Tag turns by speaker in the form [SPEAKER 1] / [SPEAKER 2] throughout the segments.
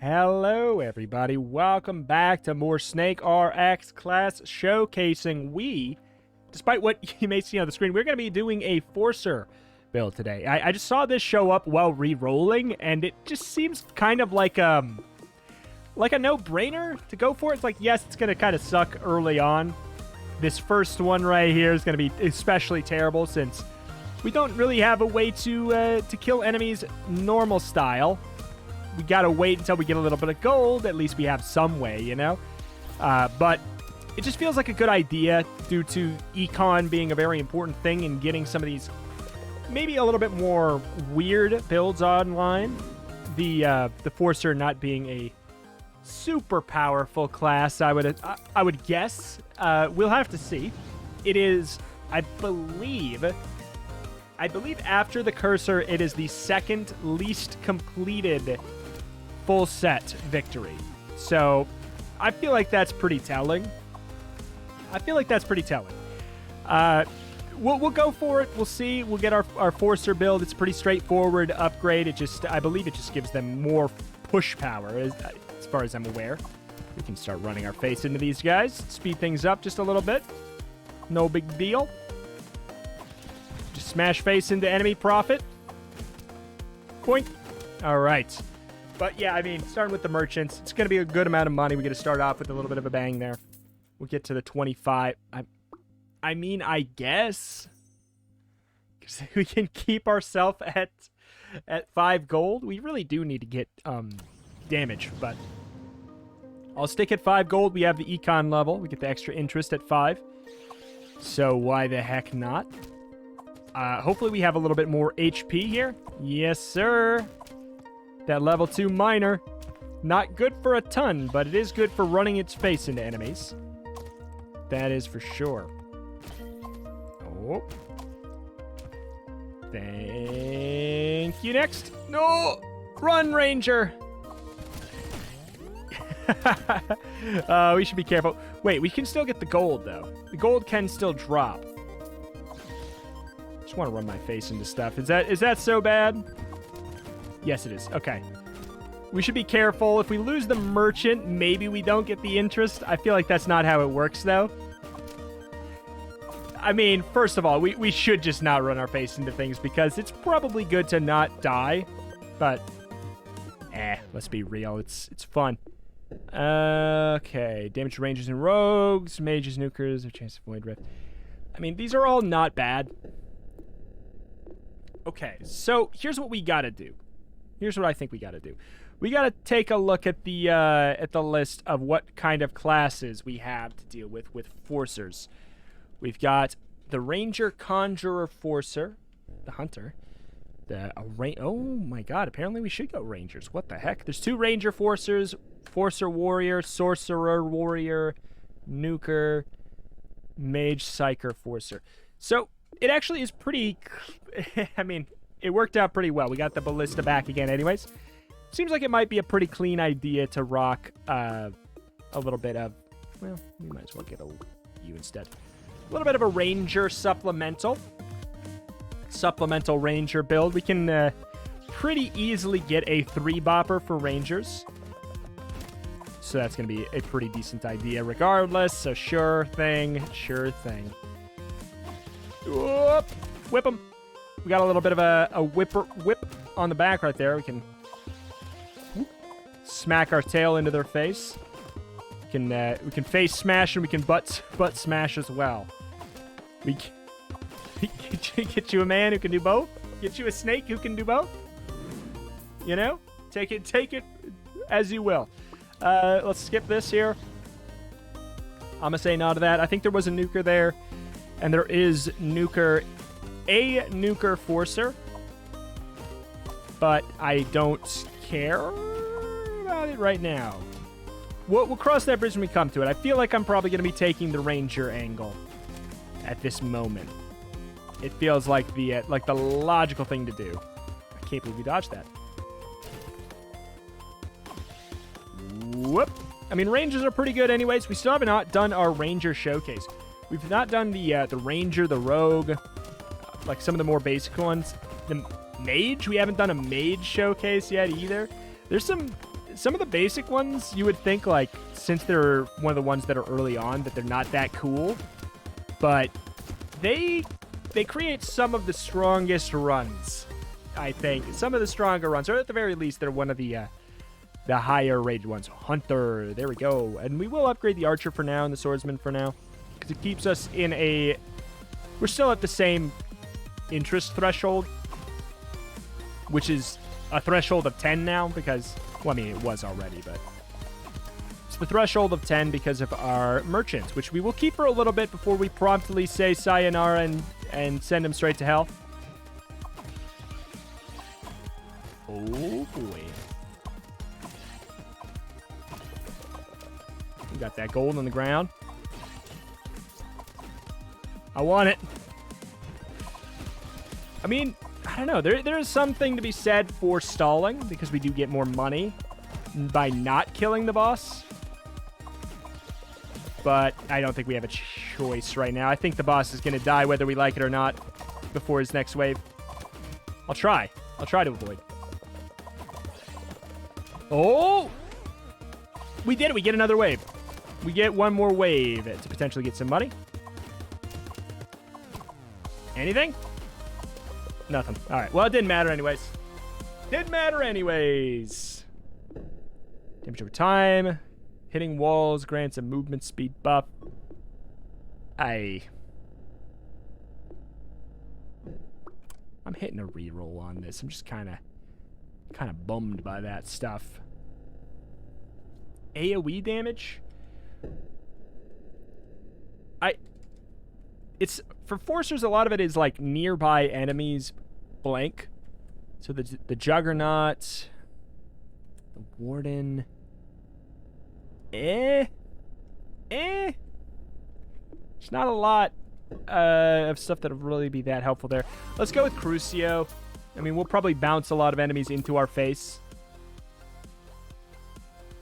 [SPEAKER 1] Hello, everybody. Welcome back to more SNKRX class showcasing. Despite what you may see on the screen, we're going to be doing a FORCER build today. I just saw this show up while re-rolling, and it just seems kind of like a no-brainer to go for it. It's like, yes, it's going to kind of suck early on. This first one right here is going to be especially terrible since we don't really have a way to kill enemies normal style. We gotta wait until we get a little bit of gold. At least we have some way, you know? But it just feels like a good idea due to econ being a very important thing in getting some of these maybe a little bit more weird builds online. The FORCER not being a super powerful class, I would guess. We'll have to see. It is, I believe after the cursor, it is the second least completed full set victory. So I feel like that's pretty telling. We'll go for it. We'll see. We'll get our FORCER build. It's a pretty straightforward upgrade. I believe it just gives them more push power, as far as I'm aware. We can start running our face into these guys. Speed things up just a little bit. No big deal. Just smash face into enemy, profit. Boink. All right. But yeah, I mean, starting with the merchants, it's going to be a good amount of money. We're going to start off with a little bit of a bang there. We'll get to the 25. I mean, I guess. Because we can keep ourselves at 5 gold. We really do need to get damage, but I'll stick at 5 gold. We have the econ level. We get the extra interest at 5. So why the heck not? Hopefully we have a little bit more HP here. Yes, sir. That level 2 miner. Not good for a ton, but it is good for running its face into enemies. That is for sure. Oh. Thank you. Next. No! Run, Ranger! We should be careful. Wait, we can still get the gold, though. The gold can still drop. Just want to run my face into stuff. Is that so bad? Yes, it is. Okay. We should be careful. If we lose the merchant, maybe we don't get the interest. I feel like that's not how it works, though. I mean, first of all, we should just not run our face into things because it's probably good to not die. But, let's be real. It's fun. Okay. Damage to rangers and rogues. Mages, nukers, a chance to avoid rift. I mean, these are all not bad. Okay, so here's what we gotta do. Here's what I think we gotta do. We gotta take a look at the list of what kind of classes we have to deal with FORCERs. We've got the Ranger, Conjurer, FORCER, the Hunter, oh my god, apparently we should go Rangers. What the heck? There's 2 Ranger FORCERs, FORCER Warrior, Sorcerer Warrior, Nuker, Mage, Psyker, FORCER. So, it actually is pretty... I mean, it worked out pretty well. We got the Ballista back again anyways. Seems like it might be a pretty clean idea to rock a little bit of... Well, we might as well get a U instead. A little bit of a Ranger supplemental Ranger build. We can pretty easily get a 3-bopper for Rangers. So that's going to be a pretty decent idea regardless. So sure thing. Whoop. Whip them. We got a little bit of a whip on the back right there. We can smack our tail into their face. We can face smash and we can butt smash as well. We get you a man who can do both. Get you a snake who can do both. You know, take it as you will. Let's skip this here. I'm gonna say no to that. I think there was a nuker there. And there is a nuker FORCER, but I don't care about it right now. We'll cross that bridge when we come to it. I feel like I'm probably going to be taking the Ranger angle at this moment. It feels like the logical thing to do. I can't believe we dodged that. Whoop. I mean, Rangers are pretty good anyways. We still have not done our Ranger showcase. We've not done the Ranger, the Rogue, like some of the more basic ones. The Mage, we haven't done a Mage showcase yet either. There's some some of the basic ones, you would think, like, since they're one of the ones that are early on, that they're not that cool. But they create some of the strongest runs, I think. Some of the stronger runs, or at the very least, they're one of the higher rated ones. Hunter, there we go. And we will upgrade the archer for now and the swordsman for now, because it keeps us in a... We're still at the same interest threshold, which is a threshold of 10 now, because... Well, I mean, it was already, but... It's the threshold of 10 because of our merchants, which we will keep for a little bit before we promptly say sayonara and send him straight to hell. Oh, boy. We got that gold on the ground. I want it. I mean, I don't know. There is something to be said for stalling, because we do get more money by not killing the boss. But I don't think we have a choice right now. I think the boss is going to die whether we like it or not before his next wave. I'll try. I'll try to avoid. Oh! We did it. We get another wave. We get one more wave to potentially get some money. Anything? Nothing. All right. Well, it didn't matter anyways. Didn't matter anyways. Damage over time. Hitting walls grants a movement speed buff. I'm hitting a reroll on this. I'm just kind of bummed by that stuff. AoE damage? It's for forcers, a lot of it is like nearby enemies blank. So the Juggernaut, the Warden. There's not a lot of stuff that'll really be that helpful there. Let's go with Crucio. I mean, we'll probably bounce a lot of enemies into our face.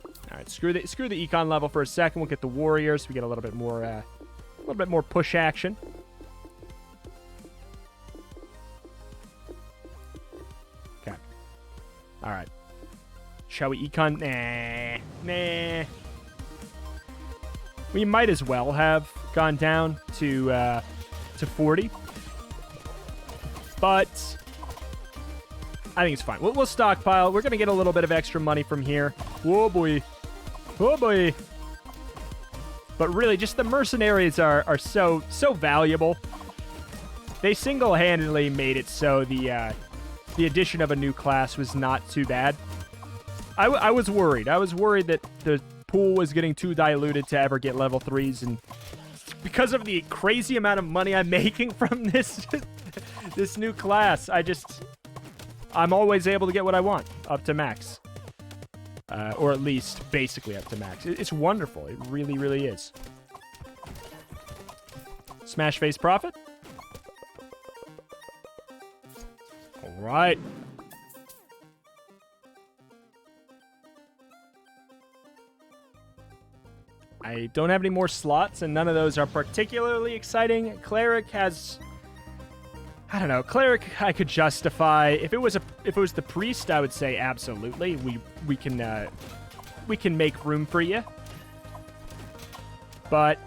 [SPEAKER 1] All right, screw the econ level for a second. We'll get the warriors. We get a little bit more push action. Okay. All right. Shall we econ? Nah. We might as well have gone down to 40. But I think it's fine. We'll stockpile. We're going to get a little bit of extra money from here. Whoa, boy. Oh, boy. But really, just the mercenaries are so valuable. They single-handedly made it so the addition of a new class was not too bad. I was worried. I was worried that the pool was getting too diluted to ever get level 3s, and because of the crazy amount of money I'm making from this this new class, I'm always able to get what I want up to max. Or at least basically up to max. It's wonderful. It really, really is. Smash face profit. All right. I don't have any more slots, and none of those are particularly exciting. Cleric has... I don't know. Cleric, I could justify. If it was the priest, I would say absolutely. We can make room for you. But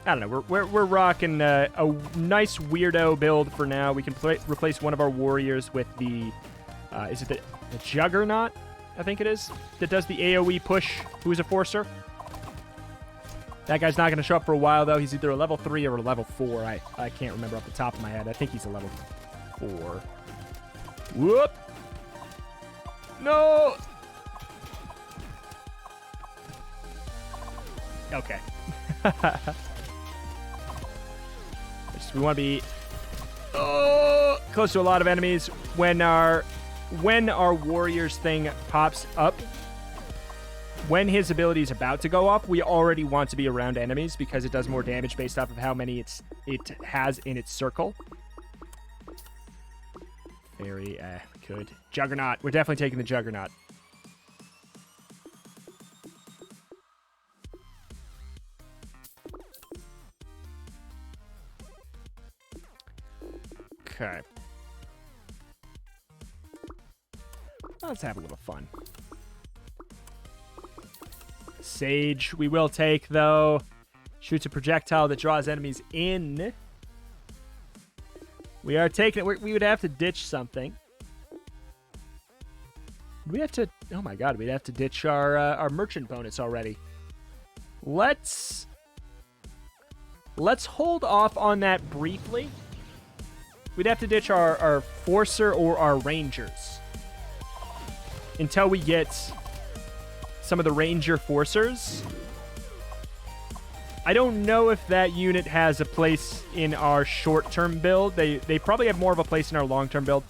[SPEAKER 1] I don't know. We're rocking a nice weirdo build for now. We can replace one of our warriors with the is it the Juggernaut? I think it is, that does the AoE push. Who's a forcer? That guy's not going to show up for a while, though. He's either a level 3 or a level 4. I can't remember off the top of my head. I think he's a level 4. Whoop! No! Okay. We want to be close to a lot of enemies. When our warrior's thing pops up, when his ability is about to go off, we already want to be around enemies because it does more damage based off of how many it has in its circle. Very good. Juggernaut. We're definitely taking the Juggernaut. Okay. Let's have a little fun. Sage we will take, though. Shoots a projectile that draws enemies in. We are taking it. We would have to ditch something. We have to... Oh, my God. We'd have to ditch our merchant bonus already. Let's hold off on that briefly. We'd have to ditch our Forcer or our Rangers until we get some of the Ranger Forcers. I don't know if that unit has a place in our short-term build. They probably have more of a place in our long-term build.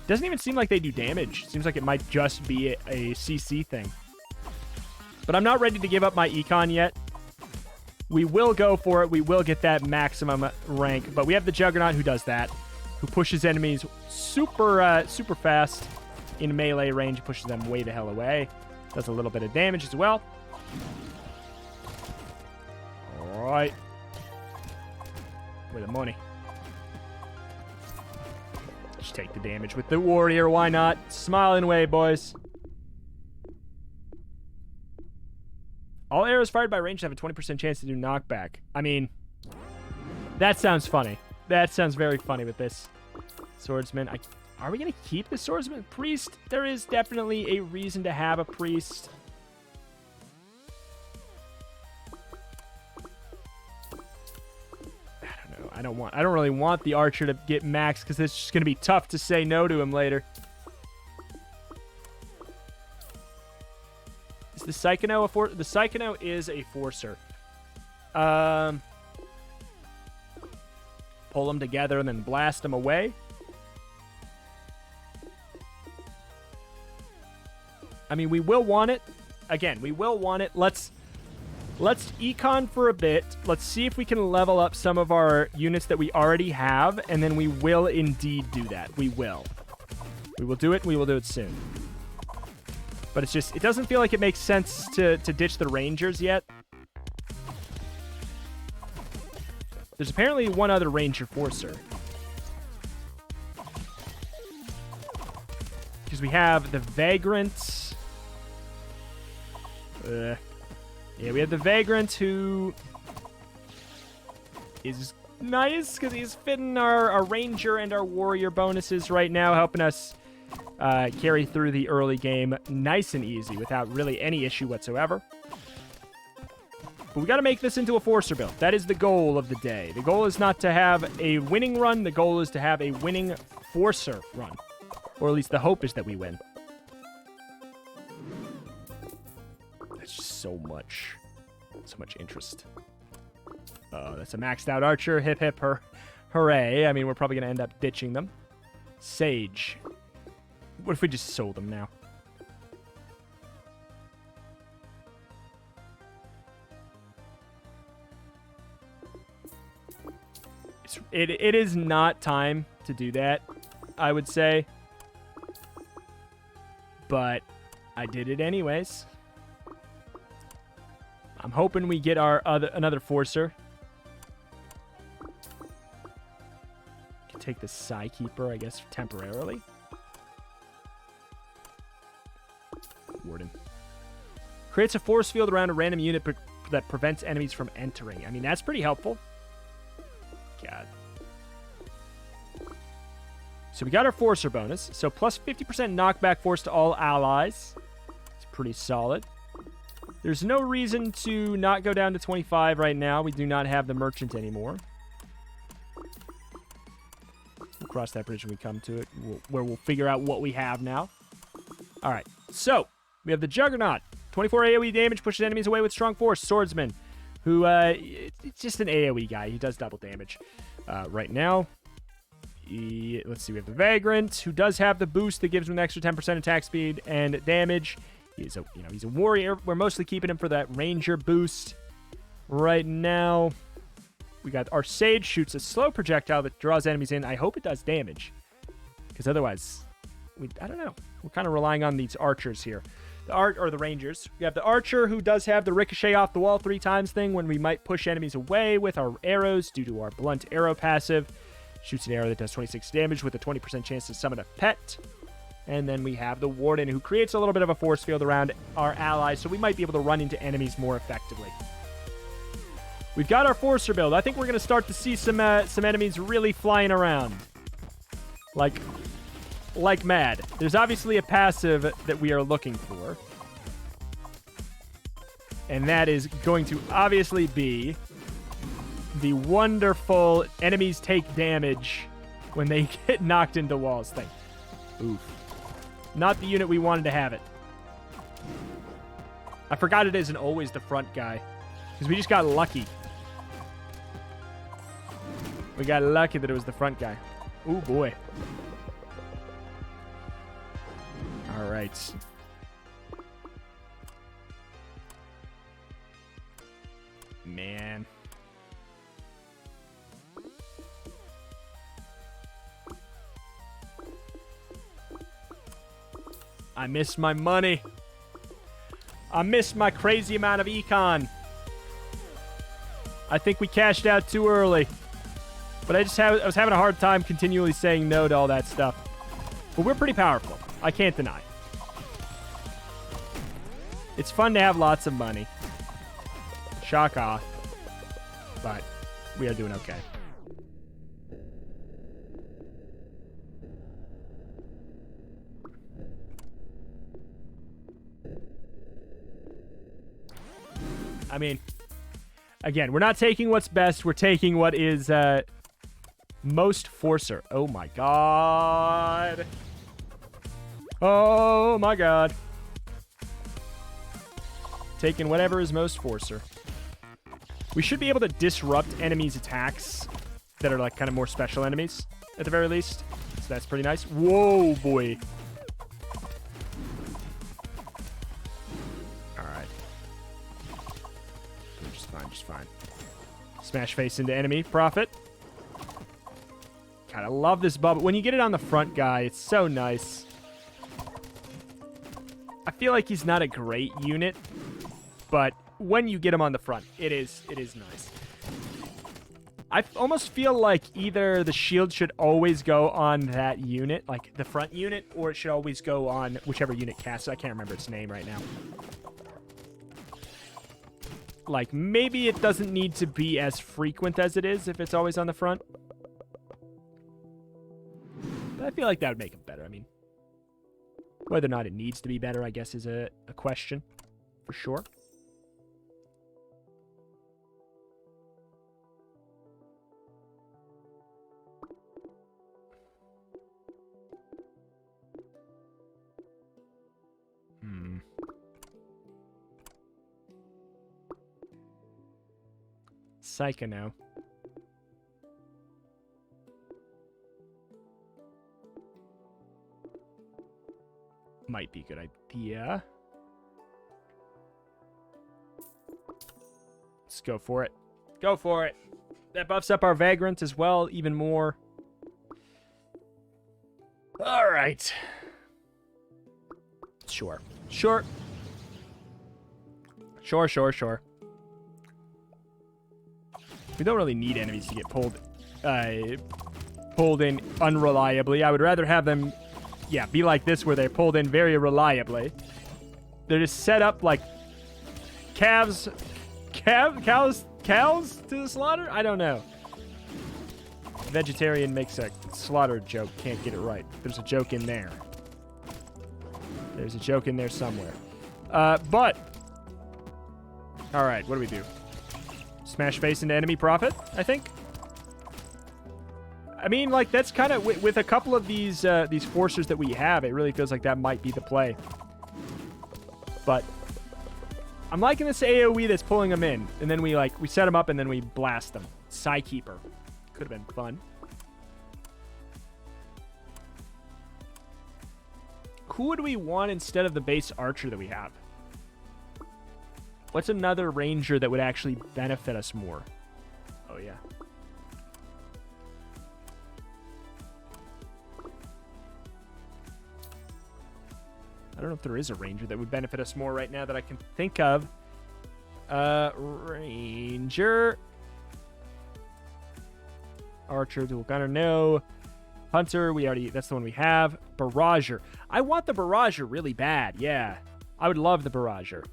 [SPEAKER 1] Doesn't even seem like they do damage. Seems like it might just be a CC thing. But I'm not ready to give up my econ yet. We will go for it. We will get that maximum rank. But we have the Juggernaut who does that, who pushes enemies super fast in melee range, pushes them way the hell away. Does a little bit of damage as well. All right. Where the money? Just take the damage with the warrior. Why not? Smiling away, boys. All arrows fired by range have a 20% chance to do knockback. I mean, that sounds funny. That sounds very funny with this. Swordsman. Are we going to keep the Swordsman? Priest. There is definitely a reason to have a Priest. I don't really want the Archer to get max because it's just going to be tough to say no to him later. Is the Psychono a Forcer? The Psychono is a Forcer. Pull them together and then blast them away. I mean, we will want it. Again, we will want it. Let's econ for a bit. Let's see if we can level up some of our units that we already have, and then we will indeed do that. We will. We will do it, and we will do it soon. But it's just, it doesn't feel like it makes sense to ditch the Rangers yet. There's apparently one other Ranger Forcer. Because we have the Vagrant. Yeah, we have the Vagrant, who is nice because he's fitting our Ranger and our Warrior bonuses right now, helping us carry through the early game nice and easy without really any issue whatsoever. But we got to make this into a Forcer build. That is the goal of the day. The goal is not to have a winning run. The goal is to have a winning Forcer run. Or at least the hope is that we win. That's just so much interest. That's a maxed out Archer. Hip hip hooray. I mean, we're probably going to end up ditching them. Sage. What if we just sold them now? It is not time to do that, I would say. But I did it anyways. I'm hoping we get another Forcer. Can take the Psykeeper, I guess, temporarily. Warden. Creates a force field around a random unit that prevents enemies from entering. I mean, that's pretty helpful. God. So we got our Forcer bonus. So plus 50% knockback force to all allies. It's pretty solid. There's no reason to not go down to 25 right now. We do not have the merchant anymore. We'll cross that bridge when we come to it, where we'll figure out what we have now. All right. So we have the Juggernaut. 24 AoE damage, pushes enemies away with strong force. Swordsman, who it's just an AoE guy. He does double damage. Right now, let's see. We have the Vagrant, who does have the boost that gives him an extra 10% attack speed and damage. He's a warrior. We're mostly keeping him for that ranger boost. Right now, we got our Sage shoots a slow projectile that draws enemies in. I hope it does damage, because otherwise, I don't know. We're kind of relying on these archers here. The Rangers. We have the Archer, who does have the ricochet off the wall 3 times thing when we might push enemies away with our arrows due to our blunt arrow passive. Shoots an arrow that does 26 damage with a 20% chance to summon a pet. And then we have the Warden, who creates a little bit of a force field around our allies, so we might be able to run into enemies more effectively. We've got our Forcer build. I think we're going to start to see some enemies really flying around. Like mad. There's obviously a passive that we are looking for. And that is going to obviously be the wonderful enemies take damage when they get knocked into walls thing. Oof. Not the unit we wanted to have it. I forgot it isn't always the front guy. Because we just got lucky. We got lucky that it was the front guy. Ooh, boy. All right. Man. I missed my money. I missed my crazy amount of econ. I think we cashed out too early. But I was having a hard time continually saying no to all that stuff. But we're pretty powerful. I can't deny. It's fun to have lots of money. Shaka. But we are doing okay. I mean, again, we're not taking what's best. We're taking what is most Forcer. Oh, my God. Oh, my God. Taking whatever is most Forcer. We should be able to disrupt enemies' attacks that are, like, kind of more special enemies, at the very least. So that's pretty nice. Whoa, boy. Just fine. Smash face into enemy. Profit. God, I love this bubble. When you get it on the front guy, it's so nice. I feel like he's not a great unit, but when you get him on the front, it is nice. I almost feel like either the shield should always go on that unit, like the front unit, or it should always go on whichever unit casts it. I can't remember its name right now. Like, maybe it doesn't need to be as frequent as it is if it's always on the front. But I feel like that would make it better. I mean, whether or not it needs to be better, I guess, is a question, for sure. Psychono. Might be a good idea. Let's go for it. Go for it. That buffs up our Vagrant as well, even more. All right. Sure. Sure. Sure, sure, sure. We don't really need enemies to get pulled in unreliably. I would rather have them, yeah, be like this where they're pulled in very reliably. They're just set up like cows to the slaughter? I don't know. Vegetarian makes a slaughter joke. Can't get it right. There's a joke in there. There's a joke in there somewhere. But, all right, what do we do? Smash face into enemy profit, I think. I mean, like, that's kind of with a couple of these forcers that we have, it really feels like that might be the play. But I'm liking this AoE that's pulling them in, and then we set them up and then we blast them. Psykeeper. Could have been fun. Who would we want instead of the base archer that we have? What's another ranger that would actually benefit us more? Oh, yeah. I don't know if there is a ranger that would benefit us more right now that I can think of. Ranger. Archer, we'll kind of know. Hunter, that's the one we have. Barrager. I want the Barrager really bad. Yeah. I would love the Barrager.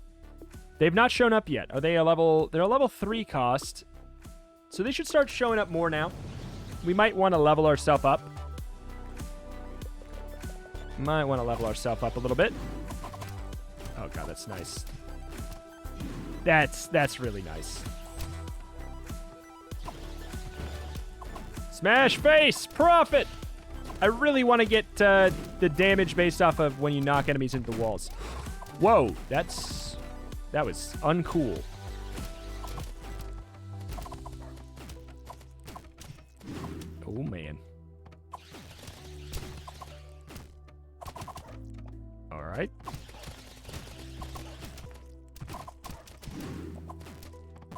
[SPEAKER 1] They've not shown up yet. Are they they're a level 3 cost. So they should start showing up more now. We might want to level ourselves up. Might want to level ourselves up a little bit. Oh god, that's nice. That's really nice. Smash face! Profit! I really want to get the damage based off of when you knock enemies into the walls. Whoa, that was uncool. Oh, man. All right.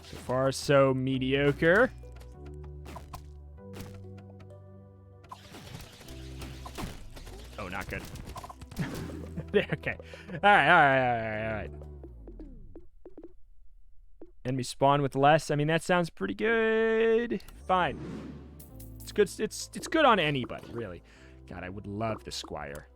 [SPEAKER 1] So far, so mediocre. Oh, not good. Okay. All right. Enemy spawn with less. I mean, that sounds pretty good. Fine. It's good. It's good on anybody, really. God, I would love the Squire.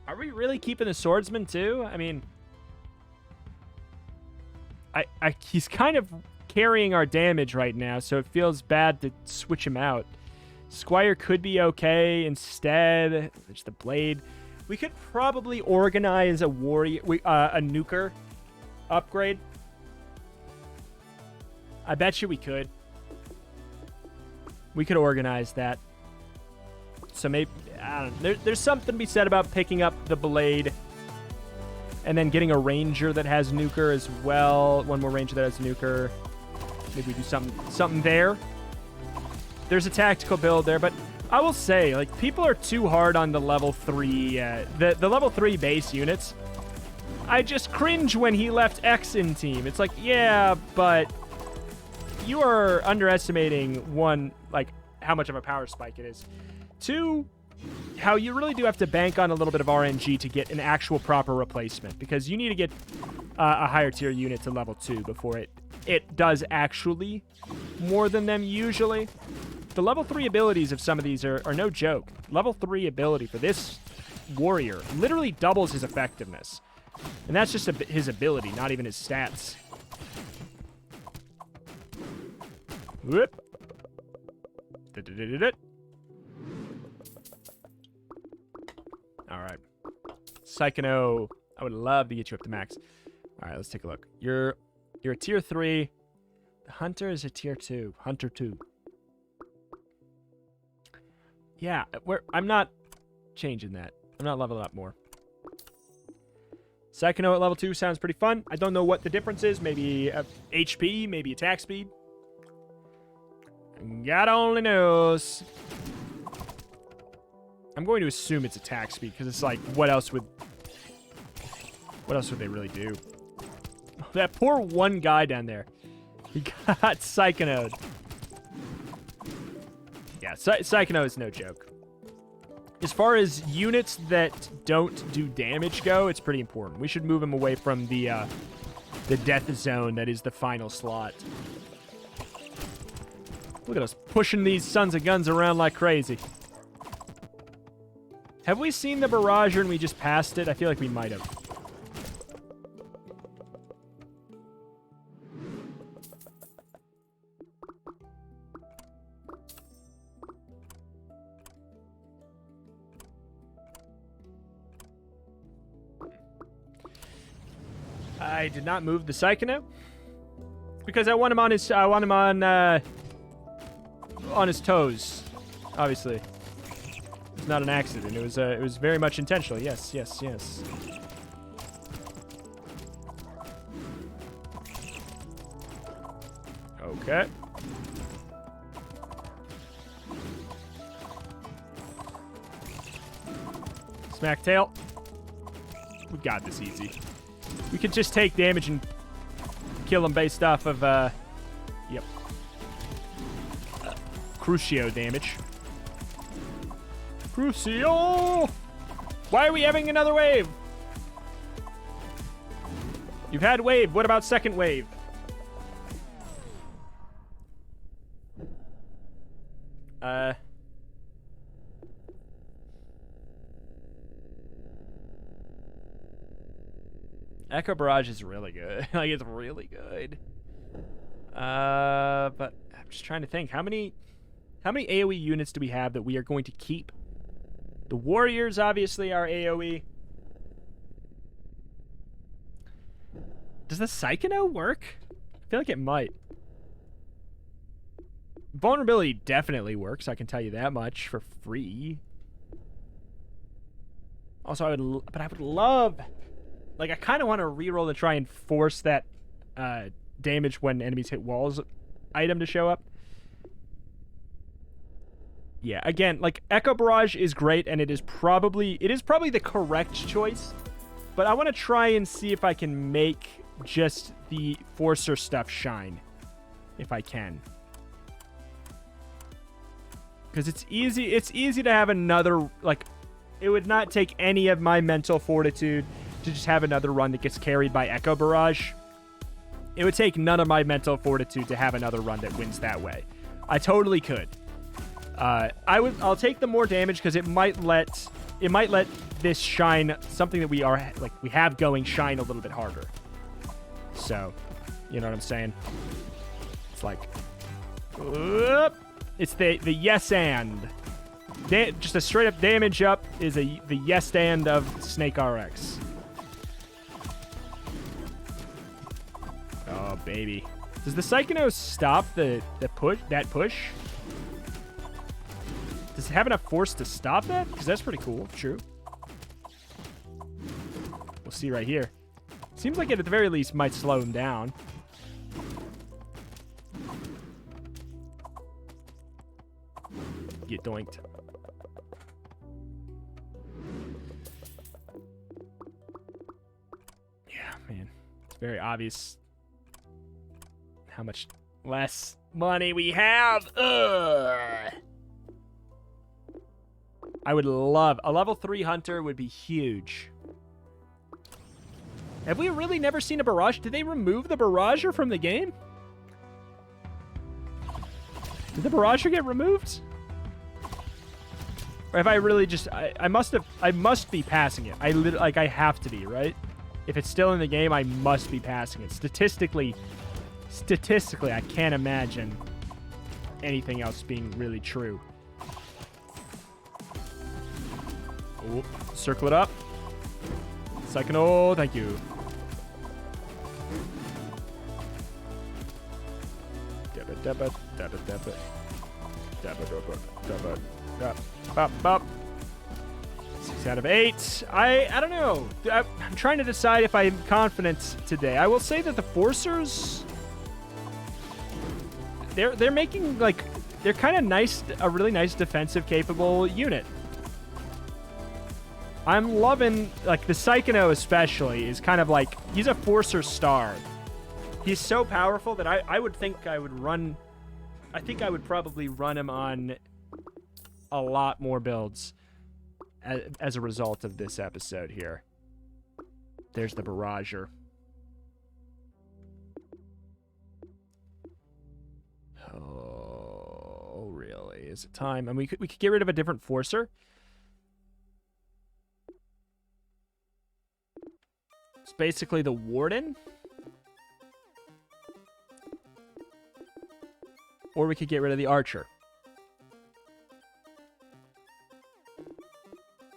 [SPEAKER 1] Are we really keeping the swordsman too? I mean, he's kind of carrying our damage right now, so it feels bad to switch him out. Squire could be okay instead. There's the blade. We could probably organize a warrior, a nuker upgrade. I bet you we could. We could organize that. So maybe, I don't know. There's something to be said about picking up the blade and then getting a ranger that has nuker as well. One more ranger that has nuker. Maybe we do something there. There's a tactical build there, but I will say, like, people are too hard on the level 3, the level 3 base units. I just cringe when he left X in team. It's like, yeah, but you are underestimating, one, like, how much of a power spike it is. Two, how you really do have to bank on a little bit of RNG to get an actual proper replacement, because you need to get a higher tier unit to level 2 before it does actually more than them usually. The level 3 abilities of some of these are no joke. Level 3 ability for this warrior literally doubles his effectiveness. And that's just his ability, not even his stats. Whoop. All right. Psychono, I would love to get you up to max. All right, let's take a look. You're a tier 3. The Hunter is a tier 2. Hunter 2. Yeah, I'm not changing that. I'm not leveling up more. Psychono at level 2 sounds pretty fun. I don't know what the difference is. Maybe HP, maybe attack speed. God only knows. I'm going to assume it's attack speed, because it's like, what else would they really do? That poor one guy down there. He got Psychonoed. Yeah, Psychono is no joke. As far as units that don't do damage go, it's pretty important. We should move him away from the death zone that is the final slot. Look at us pushing these sons of guns around like crazy. Have we seen the Barrager and we just passed it? I feel like we might have. I did not move the Psychono because I want him on his toes. Obviously, it's not an accident. It was very much intentional. Yes. Okay. Smack tail. We got this easy. We could just take damage and kill him based off of, yep. Crucio damage. Crucio! Why are we having another wave? You've had wave. What about second wave? Echo Barrage is really good. Like, it's really good. But I'm just trying to think. How many AoE units do we have that we are going to keep? The Warriors, obviously, are AoE. Does the Psychono work? I feel like it might. Vulnerability definitely works, I can tell you that much, for free. Also, I would love... Like, I kind of want to reroll to try and force that damage when enemies hit walls item to show up. Yeah, again, like, Echo Barrage is great, and it is probably the correct choice. But I want to try and see if I can make just the Forcer stuff shine. If I can. Because it's easy to have another, like, it would not take any of my mental fortitude to just have another run that gets carried by Echo Barrage. It would take none of my mental fortitude to have another run that wins that way. I totally could. I'll take the more damage because it might let this shine, something that we have going, shine a little bit harder. So, you know what I'm saying? It's like, it's the yes and. Just a straight up damage up is the yes and of SNKRX. Oh baby, does the Psychono stop that push? Does it have enough force to stop that? Because that's pretty cool. True. We'll see right here. Seems like it at the very least might slow him down. Get doinked. Yeah, man. It's very obvious how much less money we have. Ugh. I would love... A level 3 hunter would be huge. Have we really never seen a barrage? Did they remove the barrager from the game? Did the barrager get removed? Or have I really just... I must be passing it. I have to be, right? If it's still in the game, I must be passing it. Statistically, I can't imagine anything else being really true. Oh, circle it up. Psychono, thank you. Dabba. 6 out of 8. I don't know. I'm trying to decide if I'm confident today. I will say that the Forcers, they're making, like, they're kind of nice, a really nice defensive capable unit. I'm loving, like, the Psychono especially is kind of like, he's a Forcer star. He's so powerful that I would think I would run, I think I would probably run him on a lot more builds as a result of this episode here. There's the Barrager. Oh, really? Is it time? And we could get rid of a different Forcer. It's basically the Warden. Or we could get rid of the Archer.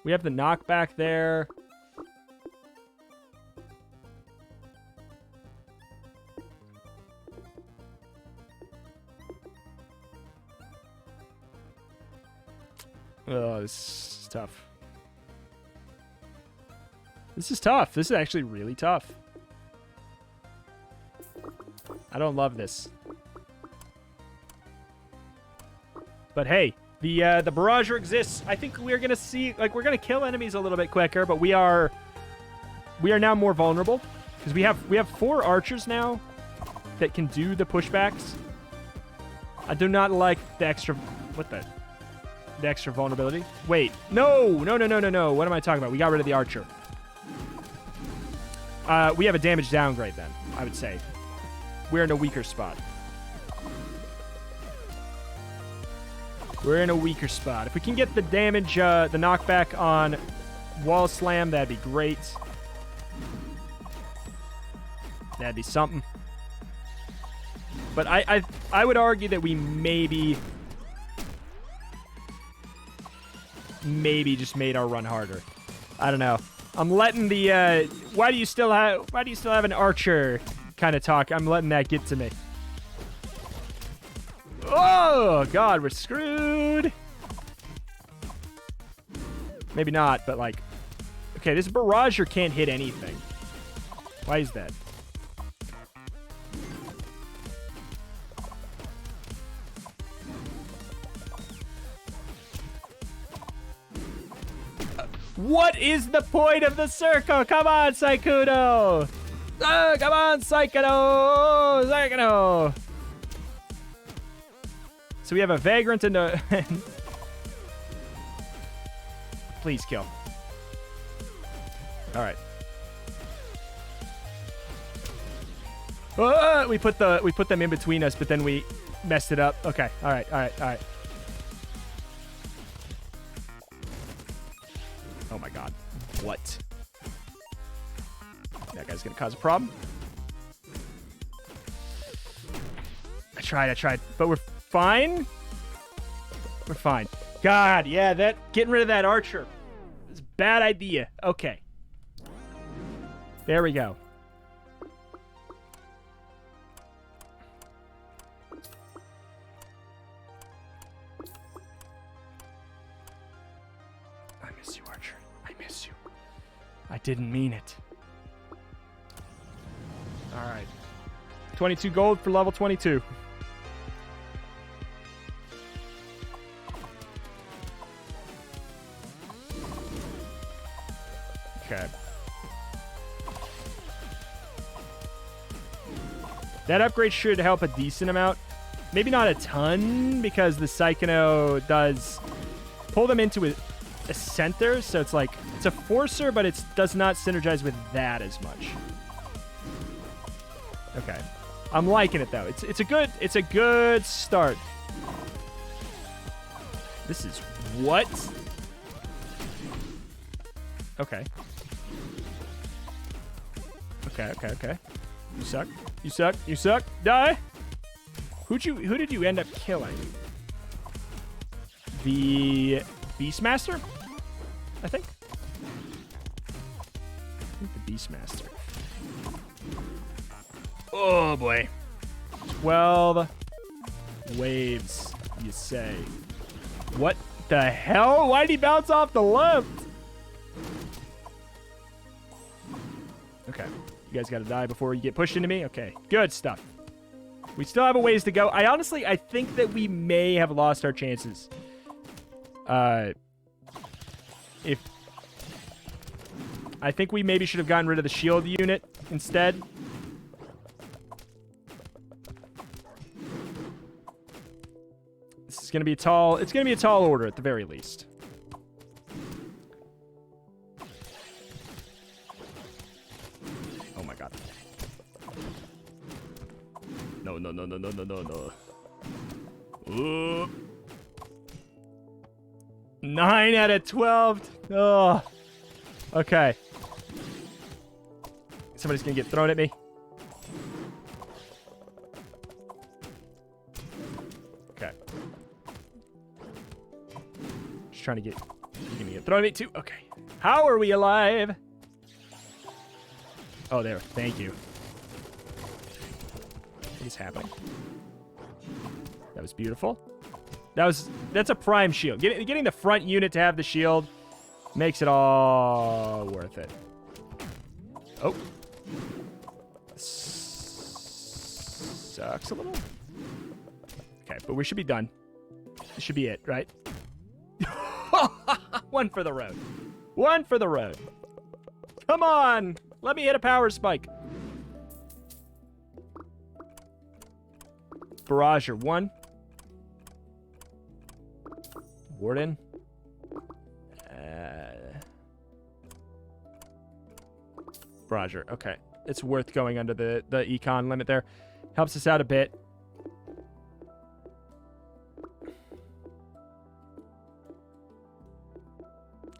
[SPEAKER 1] We have the knockback there. Oh, this is tough. This is tough. This is actually really tough. I don't love this. But hey, the Barrager exists. I think we're gonna see, like, we're gonna kill enemies a little bit quicker, but we are now more vulnerable because we have 4 archers now that can do the pushbacks. I do not like the extra. What the? the extra vulnerability. Wait, no. What am I talking about? We got rid of the archer. We have a damage downgrade then, I would say. We're in a weaker spot. We're in a weaker spot. If we can get the damage, the knockback on wall slam, that'd be great. That'd be something. But I would argue that we maybe just made our run harder. I don't know. I'm letting the why do you still have an archer kind of talk? I'm letting that get to me. Oh God, we're screwed. Maybe not, but like, okay, this barrager can't hit anything. Why is that? What is the point of the circle? Come on, Saikudo! Oh, come on, Saikudo! Saikudo! So we have a vagrant and a... Please kill. All right. We put them in between us, but then we messed it up. Okay. All right. Oh my God. What? That guy's gonna cause a problem. I tried, but we're fine. We're fine. God, yeah, getting rid of that archer is a bad idea. Okay. There we go. I miss you, archer. I miss you. I didn't mean it. All right. 22 gold for level 22. Okay. That upgrade should help a decent amount. Maybe not a ton, because the Psychono does pull them into a center, so it's like, it's a Forcer, but it does not synergize with that as much. Okay. I'm liking it, though. It's a good start. This is what? Okay. Okay. You suck. Die. Who did you end up killing? The Beastmaster? I think the Beastmaster. Oh boy. 12 waves, you say. What the hell? Why did he bounce off the left? Okay. You guys gotta die before you get pushed into me? Okay. Good stuff. We still have a ways to go. I think that we may have lost our chances. I think we maybe should have gotten rid of the shield unit instead. This is gonna be it's gonna be a tall order at the very least. Oh my God. No. Ooh. 9 out of 12. Oh. Okay. Somebody's gonna get thrown at me. Okay. Just trying to get... You're gonna get thrown at me too? Okay. How are we alive? Oh, there. Thank you. What is happening? That was beautiful. That's a prime shield. Getting the front unit to have the shield makes it all worth it. Oh. Sucks a little. Okay, but we should be done. This should be it, right? One for the road. One for the road. Come on. Let me hit a power spike. Barrager, 1. Warden. Roger. Okay. It's worth going under the econ limit there. Helps us out a bit.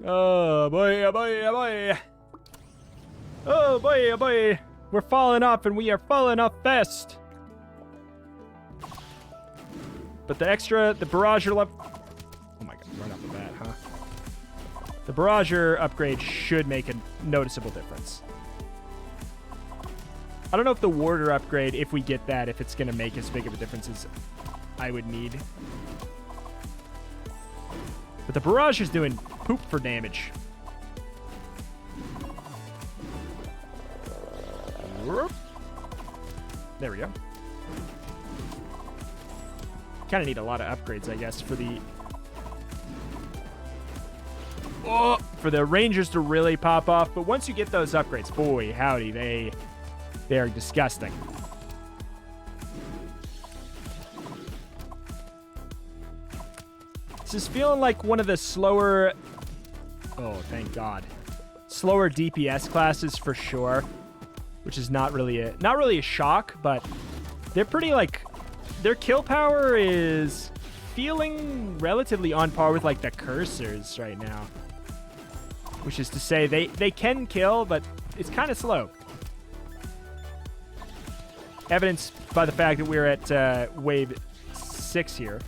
[SPEAKER 1] Oh, boy, oh, boy, oh, boy. Oh, boy, oh, boy. We're falling off, and we are falling off fast. But the barrager level... Oh, my God. Right off the bat, huh? The barrager upgrade should make a noticeable difference. I don't know if the warder upgrade, if we get that, if it's going to make as big of a difference as I would need. But the barrage is doing poop for damage. There we go. Kind of need a lot of upgrades, I guess, for the... Oh, for the Rangers to really pop off. But once you get those upgrades, boy, howdy, they are disgusting. This is feeling like one of the slower... Oh, thank God. Slower DPS classes for sure. Which is not really a shock, but they're pretty, like... Their kill power is feeling relatively on par with, like, the cursors right now. Which is to say, they can kill, but it's kind of slow. Evidenced by the fact that we're at wave 6 here.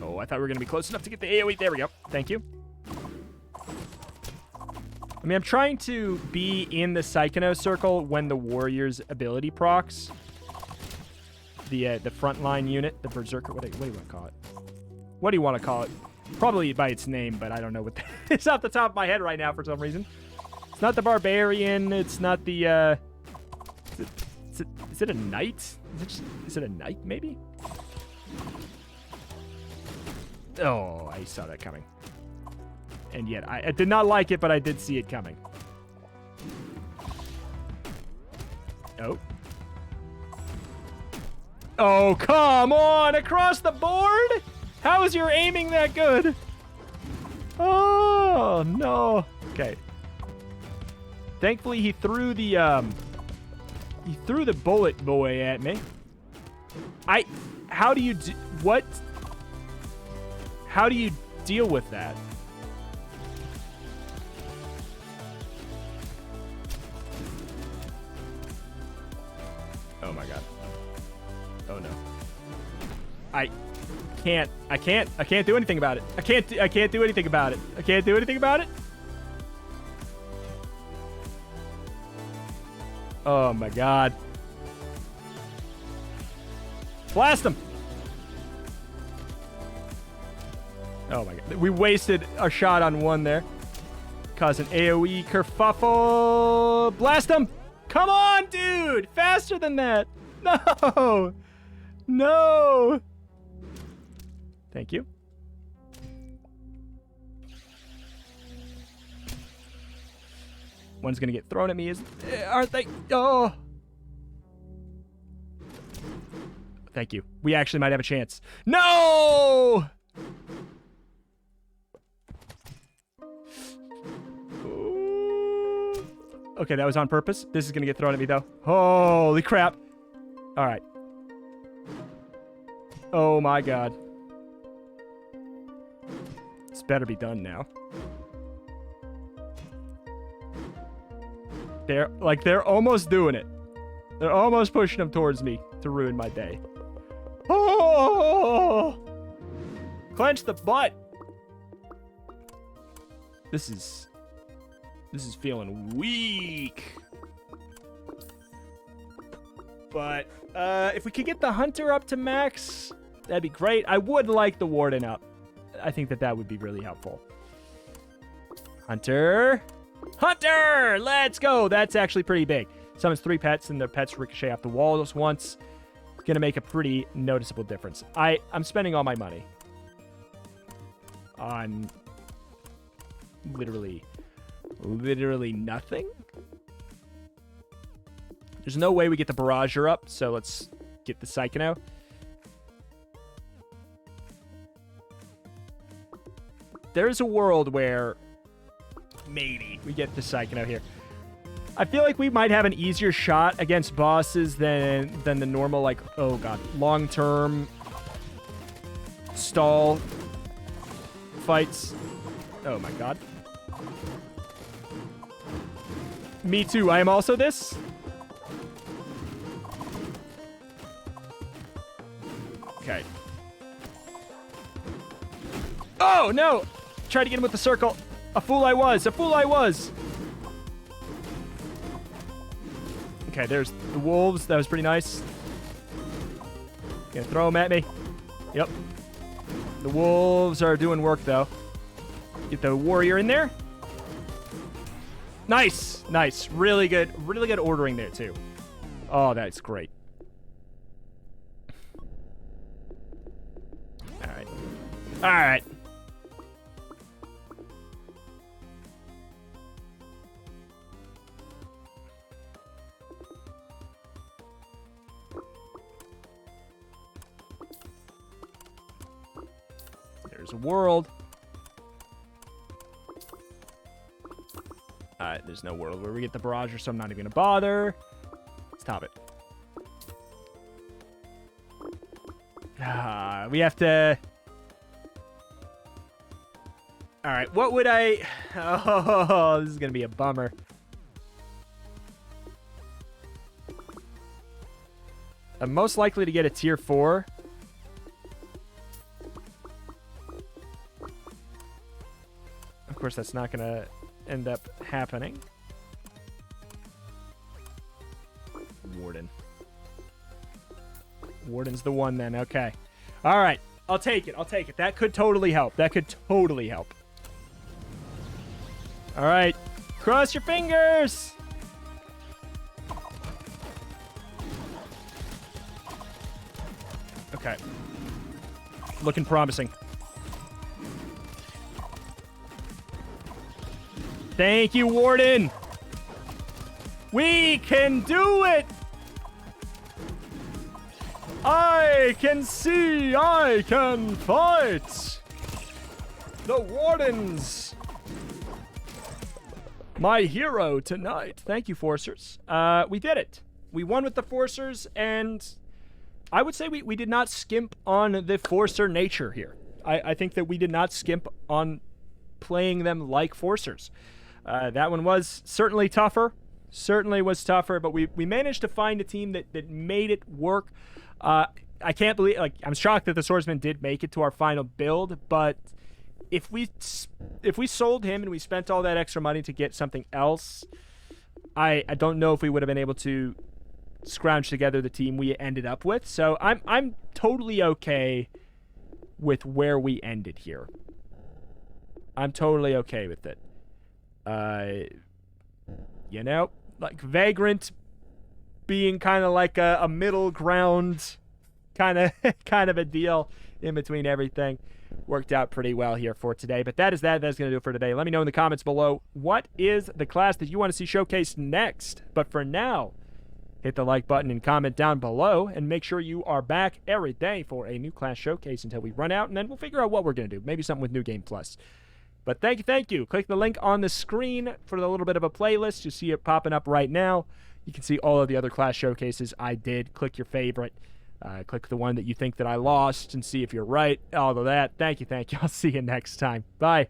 [SPEAKER 1] Oh, I thought we were going to be close enough to get the AoE. There we go. Thank you. I mean, I'm trying to be in the Psychono circle when the Warrior's ability procs. The frontline unit, the Berserker. What do you want to call it? What do you want to call it? Probably by its name, but I don't know what it's off the top of my head right now for some reason. It's not the Barbarian. It's not the... Is it a Knight? Is it a Knight, maybe? Oh, I saw that coming. And yet, I did not like it, but I did see it coming. Oh. Oh, come on! Across the board? How is your aiming that good? Oh, no. Okay. Thankfully, he threw the bullet boy at me. How do you what? How do you deal with that? Oh my God. Oh no. I can't do anything about it. I can't do anything about it. I can't do anything about it. Oh my God. Blast him. Oh my God. We wasted a shot on one there. Cause an AoE kerfuffle. Blast him. Come on, dude. Faster than that. No. No. Thank you. One's gonna get thrown at me, aren't they? Oh. Thank you. We actually might have a chance. No! Ooh. Okay, that was on purpose. This is gonna get thrown at me, though. Holy crap. All right. Oh, my God. This better be done now. They're almost doing it. They're almost pushing them towards me to ruin my day. Oh! Clench the butt. This is feeling weak. But if we could get the Hunter up to max, that'd be great. I would like the Warden up. I think that would be really helpful. Hunter! Hunter! Let's go! That's actually pretty big. Summons 3 pets, and their pets ricochet off the walls once. It's going to make a pretty noticeable difference. I'm spending all my money on literally nothing. There's no way we get the Barrager up, so let's get the Psychono. There's a world where maybe we get the Psychono here. I feel like we might have an easier shot against bosses than the normal, like, oh god, long-term stall fights. Oh my god. Me too. I am also this. Okay. Oh, no! Tried to get him with the circle. A fool I was. A fool I was. Okay, there's the wolves. That was pretty nice. Gonna throw them at me. Yep. The wolves are doing work, though. Get the warrior in there. Nice. Nice. Really good ordering there, too. Oh, that's great. All right. All right. There's a world. There's no world where we get the barrage, so I'm not even going to bother. Stop it. We have to... All right, what would I... Oh, this is going to be a bummer. I'm most likely to get a tier 4. Of course, that's not going to end up happening. Warden. Warden's the one then. Okay. All right. I'll take it. I'll take it. That could totally help. That could totally help. All right. Cross your fingers. Okay. Looking promising. Thank you, Warden. We can do it. I can see. I can fight. The Wardens. My hero tonight. Thank you, Forcers. We did it. We won with the Forcers, and I would say we did not skimp on the Forcer nature here. I think that we did not skimp on playing them like Forcers. That one was certainly tougher. Certainly was tougher, but we managed to find a team that made it work. I can't believe, like, I'm shocked that the Swordsman did make it to our final build, but if we sold him and we spent all that extra money to get something else, I don't know if we would have been able to scrounge together the team we ended up with. So I'm totally okay with where we ended here. I'm totally okay with it. You know, like Vagrant being kind of like a middle ground kind of a deal in between everything. Worked out pretty well here for today. But that is that. That's going to do it for today. Let me know in the comments below, what is the class that you want to see showcased next? But for now, hit the like button and comment down below, and make sure you are back every day for a new class showcase until we run out, and then we'll figure out what we're going to do. Maybe something with New Game Plus. But thank you. Click the link on the screen for a little bit of a playlist. You see it popping up right now. You can see all of the other class showcases I did. Click your favorite. Click the one that you think that I lost and see if you're right. All of that. Thank you. I'll see you next time. Bye.